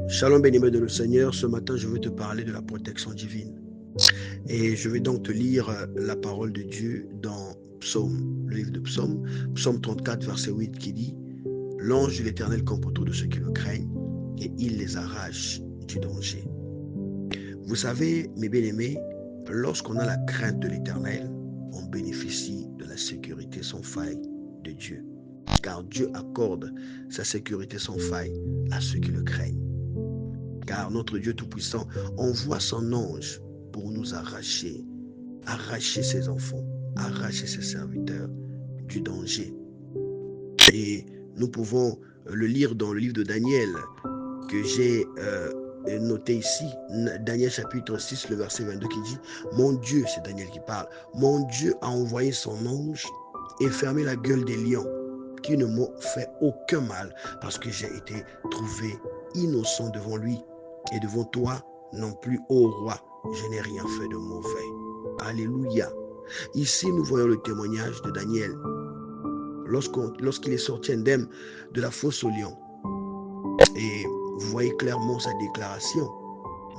Shalom béni-aimé de le Seigneur, ce matin je veux te parler de la protection divine. Et je vais donc te lire la parole de Dieu dans Psaume, le livre de Psaume, Psaume 34, verset 8 qui dit « L'ange de l'Éternel campe autour de ceux qui le craignent et il les arrache du danger. » Vous savez, mes bien-aimés, lorsqu'on a la crainte de l'Éternel, on bénéficie de la sécurité sans faille de Dieu. Car Dieu accorde sa sécurité sans faille à ceux qui le craignent. Car notre Dieu Tout-Puissant envoie son ange pour nous arracher ses enfants, arracher ses serviteurs du danger. Et nous pouvons le lire dans le livre de Daniel que j'ai noté ici, Daniel chapitre 6, le verset 22 qui dit « Mon Dieu », c'est Daniel qui parle, « Mon Dieu a envoyé son ange et fermé la gueule des lions qui ne m'ont fait aucun mal parce que j'ai été trouvé innocent devant lui et devant toi non plus, ô roi, je n'ai rien fait de mauvais. » Alléluia. Ici, nous voyons le témoignage de Daniel lorsqu'il est sorti indemne de la fosse aux lions. Et vous voyez clairement sa déclaration.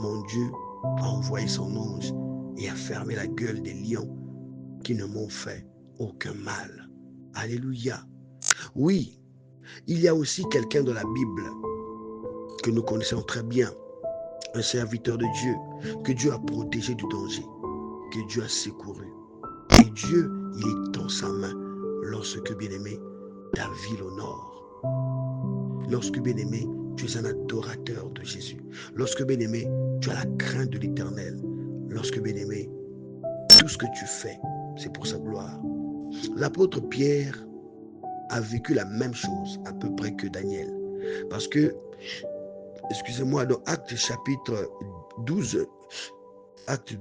Mon Dieu a envoyé son ange et a fermé la gueule des lions qui ne m'ont fait aucun mal. Alléluia. Oui, il y a aussi quelqu'un dans la Bible que nous connaissons très bien, un serviteur de Dieu, que Dieu a protégé du danger, que Dieu a secouru. Et Dieu, il est dans sa main lorsque, bien-aimé, ta vie l'honore. Lorsque, bien-aimé, tu es un adorateur de Jésus. Lorsque, bien-aimé, tu as la crainte de l'Éternel. Lorsque, bien-aimé, tout ce que tu fais, c'est pour sa gloire. L'apôtre Pierre a vécu la même chose à peu près que Daniel. Parce que, excusez-moi, dans Actes chapitre 12, Acte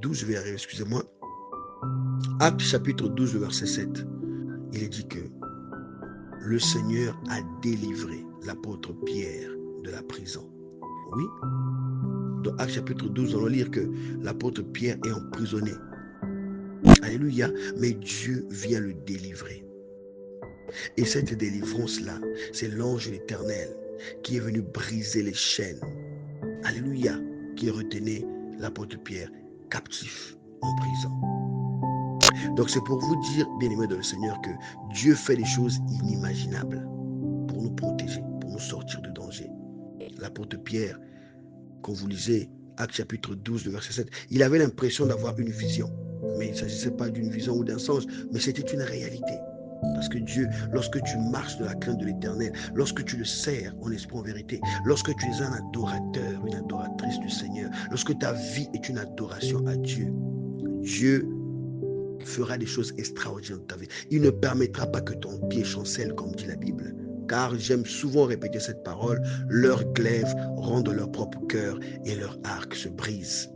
chapitre 12, verset 7, il est dit que le Seigneur a délivré l'apôtre Pierre de la prison. Oui, dans Acte chapitre 12, on va lire que l'apôtre Pierre est emprisonné. Alléluia, mais Dieu vient le délivrer. Et cette délivrance-là, c'est l'ange de l'Éternel qui est venu briser les chaînes. Alléluia, qui retenait l'apôtre Pierre captif en prison. Donc c'est pour vous dire, bien-aimés dans le Seigneur, que Dieu fait des choses inimaginables pour nous protéger, pour nous sortir du danger. L'apôtre Pierre, quand vous lisez Actes chapitre 12, le verset 7, il avait l'impression d'avoir une vision. Mais il ne s'agissait pas d'une vision ou d'un songe, mais c'était une réalité. Parce que Dieu, lorsque tu marches de la crainte de l'Éternel, lorsque tu le sers en esprit en vérité, lorsque tu es un adorateur, une adoratrice du Seigneur, lorsque ta vie est une adoration à Dieu, Dieu fera des choses extraordinaires dans ta vie. Il ne permettra pas que ton pied chancelle, comme dit la Bible. Car j'aime souvent répéter cette parole, leurs glaives rendent leur propre cœur et leur arc se brise.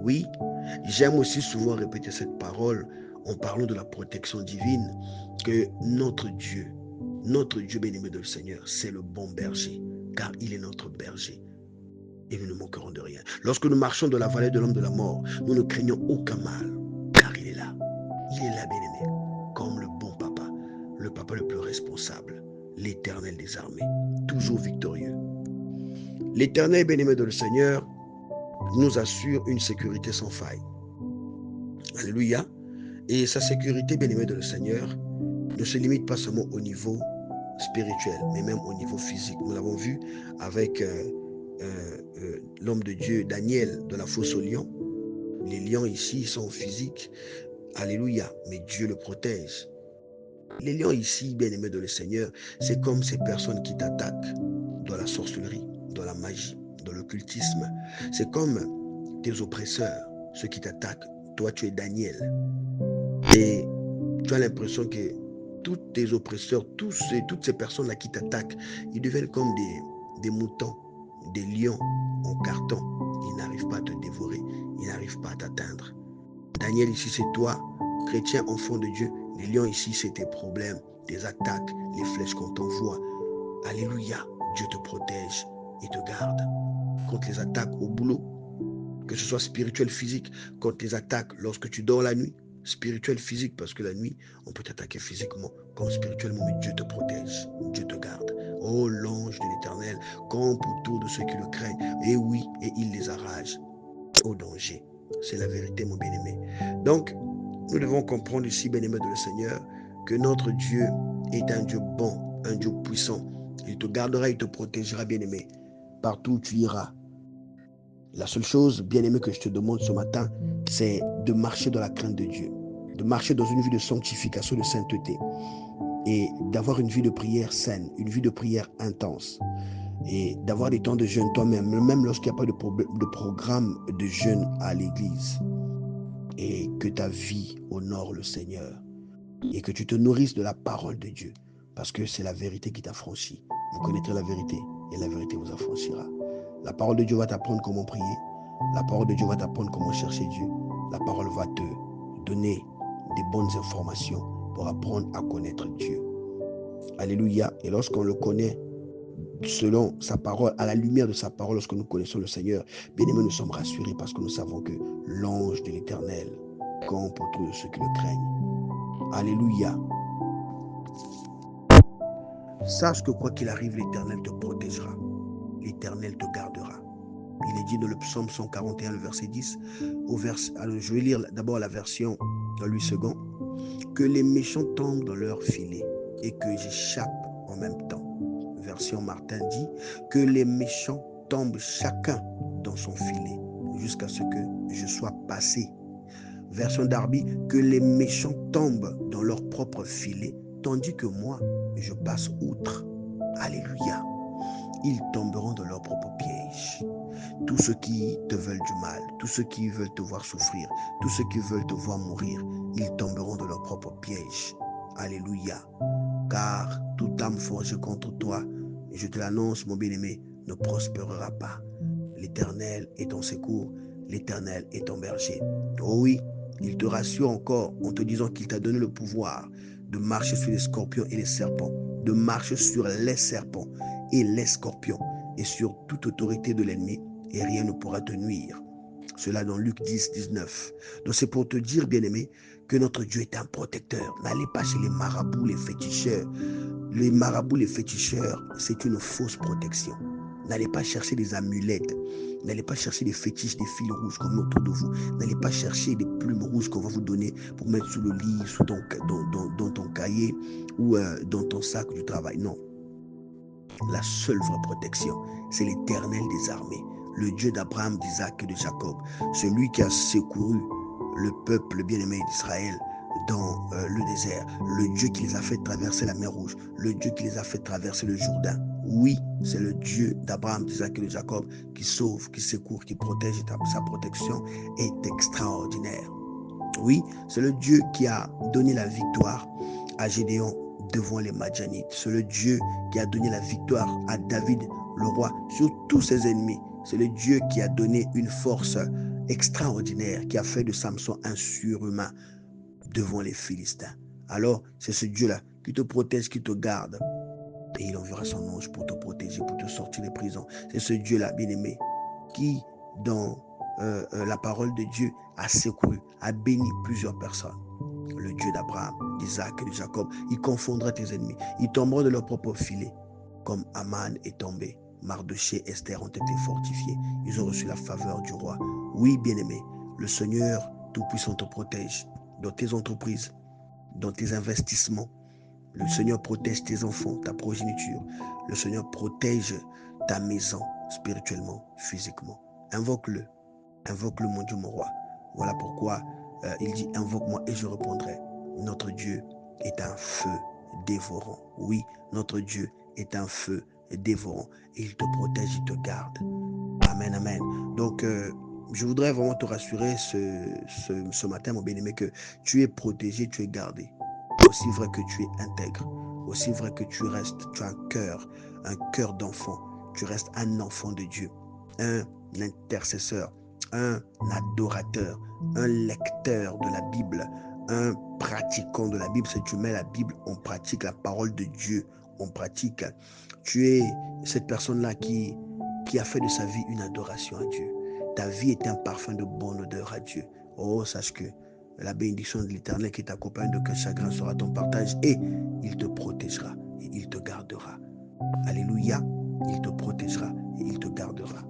Oui, j'aime aussi souvent répéter cette parole en parlant de la protection divine, que notre Dieu bien-aimé de le Seigneur, c'est le bon berger, car il est notre berger. Et nous ne manquerons de rien. Lorsque nous marchons dans la vallée de l'homme de la mort, nous ne craignons aucun mal, car il est là. Il est là, bien-aimé, comme le bon papa, le papa le plus responsable, l'Éternel des armées, toujours victorieux. L'Éternel, bien-aimé de le Seigneur, nous assure une sécurité sans faille. Alléluia. Et sa sécurité, bien-aimé de le Seigneur, ne se limite pas seulement au niveau spirituel, mais même au niveau physique. Nous l'avons vu avec l'homme de Dieu, Daniel, de la fosse aux lions. Les lions ici sont physiques. Alléluia. Mais Dieu le protège. Les lions ici, bien-aimés de le Seigneur, c'est comme ces personnes qui t'attaquent dans la sorcellerie, dans la magie, dans l'occultisme. C'est comme tes oppresseurs, ceux qui t'attaquent. Toi, tu es Daniel. Et tu as l'impression que tous tes oppresseurs, toutes ces personnes-là qui t'attaquent, ils deviennent comme des moutons, des lions en carton. Ils n'arrivent pas à te dévorer, ils n'arrivent pas à t'atteindre. Daniel, ici, c'est toi, chrétien, enfant de Dieu. Les lions, ici, c'est tes problèmes, tes attaques, les flèches qu'on t'envoie. Alléluia, Dieu te protège et te garde contre les attaques au boulot, que ce soit spirituel, physique, contre les attaques lorsque tu dors la nuit, spirituel, physique, parce que la nuit, on peut t'attaquer physiquement comme spirituellement, mais Dieu te protège, Dieu te garde. Oh, l'ange de l'Éternel campe autour de ceux qui le craignent. Et oui, et il les arrache au danger. C'est la vérité, mon bien-aimé. Donc, nous devons comprendre ici, bien-aimé de le Seigneur, que notre Dieu est un Dieu bon, un Dieu puissant. Il te gardera, il te protégera, bien-aimé, partout où tu iras. La seule chose, bien-aimé, que je te demande ce matin, c'est de marcher dans la crainte de Dieu, de marcher dans une vie de sanctification, de sainteté, et d'avoir une vie de prière saine, une vie de prière intense, et d'avoir des temps de jeûne toi-même, même lorsqu'il n'y a pas de programme de jeûne à l'église, et que ta vie honore le Seigneur, et que tu te nourrisses de la parole de Dieu, parce que c'est la vérité qui t'affranchit. Vous connaîtrez la vérité, et la vérité vous affranchira. La parole de Dieu va t'apprendre comment prier. La parole de Dieu va t'apprendre comment chercher Dieu. La parole va te donner des bonnes informations pour apprendre à connaître Dieu. Alléluia. Et lorsqu'on le connaît selon sa parole, à la lumière de sa parole, lorsque nous connaissons le Seigneur, bien aimés, nous sommes rassurés parce que nous savons que l'ange de l'Éternel campe autour de ceux qui le craignent. Alléluia. Sache que quoi qu'il arrive, l'Éternel te protégera. L'Éternel te gardera. Il est dit dans le psaume 141, le verset 10, alors je vais lire d'abord la version en 8 secondes. Que les méchants tombent dans leur filet et que j'échappe en même temps. Version Martin dit que les méchants tombent chacun dans son filet jusqu'à ce que je sois passé. Version Darby, que les méchants tombent dans leur propre filet tandis que moi, je passe outre. Alléluia. Ils tomberont dans leur propre piège. Tous ceux qui te veulent du mal, tous ceux qui veulent te voir souffrir, tous ceux qui veulent te voir mourir, ils tomberont dans leur propre piège. Alléluia. Car toute âme forgée contre toi, je te l'annonce, mon bien-aimé, ne prospérera pas. L'Éternel est ton secours, l'Éternel est ton berger. Oh oui, il te rassure encore en te disant qu'il t'a donné le pouvoir de marcher sur les scorpions et les serpents, de marcher sur les serpents et les scorpions et sur toute autorité de l'ennemi, et rien ne pourra te nuire. Cela dans Luc 10, 19. Donc c'est pour te dire, bien-aimé, que notre Dieu est un protecteur. N'allez pas chez les marabouts, les féticheurs. Les marabouts, les féticheurs, c'est une fausse protection. N'allez pas chercher des amulettes. N'allez pas chercher des fétiches, des fils rouges qu'on met autour de vous. N'allez pas chercher des plumes rouges qu'on va vous donner pour mettre sous le lit, dans ton cahier ou dans ton sac du travail. Non. La seule vraie protection, c'est l'Éternel des armées, le Dieu d'Abraham, d'Isaac et de Jacob, celui qui a secouru le peuple bien-aimé d'Israël dans le désert, le Dieu qui les a fait traverser la mer Rouge, le Dieu qui les a fait traverser le Jourdain. Oui, c'est le Dieu d'Abraham, d'Isaac et de Jacob qui sauve, qui secourt, qui protège. Sa protection est extraordinaire. Oui, c'est le Dieu qui a donné la victoire à Gédéon devant les Madianites. C'est le Dieu qui a donné la victoire à David, le roi, sur tous ses ennemis. C'est le Dieu qui a donné une force extraordinaire, qui a fait de Samson un surhumain devant les Philistins. Alors, c'est ce Dieu-là qui te protège, qui te garde. Et il enverra son ange pour te protéger, pour te sortir des prisons. C'est ce Dieu-là, bien-aimé, qui, dans la parole de Dieu, a secouru, a béni plusieurs personnes. Le Dieu d'Abraham, d'Isaac et de Jacob, il confondra tes ennemis. Ils tomberont de leur propre filet, comme Aman est tombé. Mardoché et Esther ont été fortifiés. Ils ont reçu la faveur du roi. Oui, bien-aimé, le Seigneur Tout-Puissant te protège dans tes entreprises, dans tes investissements. Le Seigneur protège tes enfants, ta progéniture. Le Seigneur protège ta maison spirituellement, physiquement. Invoque-le. Invoque-le, mon Dieu, mon roi. Voilà pourquoi il dit, invoque-moi et je répondrai. Notre Dieu est un feu dévorant. Oui, notre Dieu est un feu dévorant. Et il te protège, il te garde. Amen, amen. Donc, je voudrais vraiment te rassurer ce matin, mon bien-aimé, que tu es protégé, tu es gardé. Aussi vrai que tu es intègre, aussi vrai que tu as un cœur d'enfant. Tu restes un enfant de Dieu, un intercesseur, un adorateur, un lecteur de la Bible, un pratiquant de la Bible. Si tu mets la Bible, on pratique la parole de Dieu, on pratique. Tu es cette personne-là qui a fait de sa vie une adoration à Dieu. Ta vie est un parfum de bonne odeur à Dieu. Oh, sache que la bénédiction de l'Éternel qui t'accompagne de quel chagrin sera ton partage et il te protégera et il te gardera. Alléluia, il te protégera et il te gardera.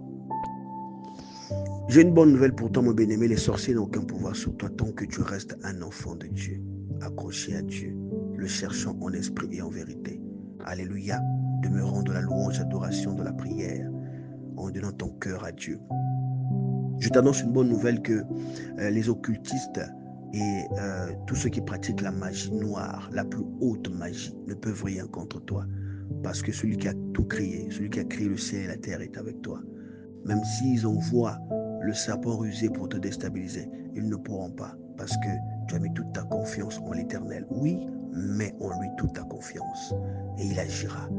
J'ai une bonne nouvelle pour toi, mon bien-aimé. Les sorciers n'ont aucun pouvoir sur toi tant que tu restes un enfant de Dieu, accroché à Dieu, le cherchant en esprit et en vérité. Alléluia, demeurant de la louange, adoration, de la prière, en donnant ton cœur à Dieu. Je t'annonce une bonne nouvelle que les occultistes et tous ceux qui pratiquent la magie noire, la plus haute magie, ne peuvent rien contre toi. Parce que celui qui a tout créé, celui qui a créé le ciel et la terre est avec toi. Même s'ils envoient le serpent rusé pour te déstabiliser, ils ne pourront pas. Parce que tu as mis toute ta confiance en l'Éternel. Oui, mets en lui toute ta confiance. Et il agira.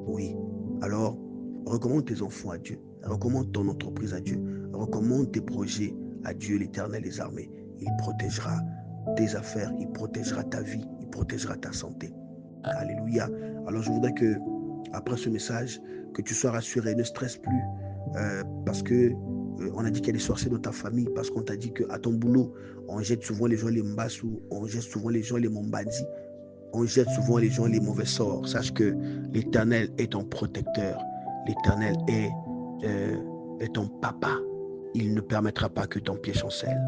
Oui. Alors, recommande tes enfants à Dieu. Recommande ton entreprise à Dieu. Recommande tes projets à Dieu, l'Éternel des armées. Il protégera tes affaires, il protégera ta vie, il protégera ta santé. Alléluia. Alors je voudrais que, après ce message, que tu sois rassuré, ne stresse plus, parce que on a dit qu'il y a des sorciers dans ta famille, parce qu'on t'a dit qu'à ton boulot, on jette souvent les gens les mbassou, on jette souvent les gens les mombadzi, on jette souvent les gens les mauvais sorts. Sache que l'Éternel est ton protecteur, l'Éternel est ton papa. Il ne permettra pas que ton pied chancelle.